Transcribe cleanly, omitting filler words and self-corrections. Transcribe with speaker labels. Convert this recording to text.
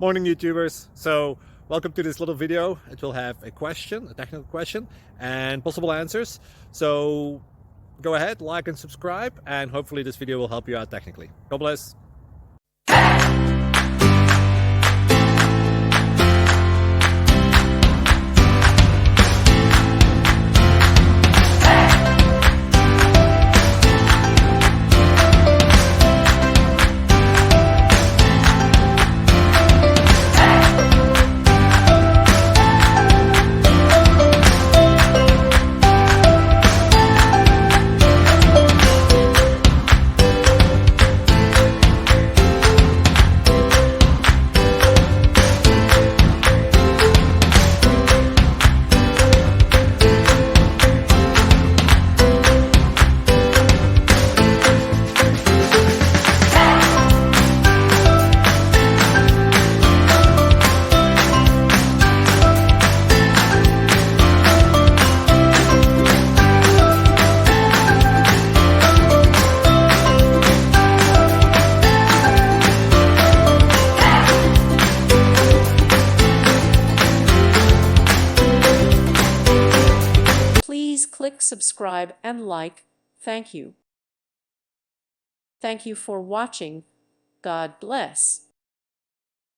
Speaker 1: Morning YouTubers. So welcome to this little video. It will have a question, a technical question, and possible answers. So go ahead, like and subscribe, and hopefully this video will help you out technically. God bless.
Speaker 2: Please click subscribe and like. Thank you. Thank you for watching. God bless.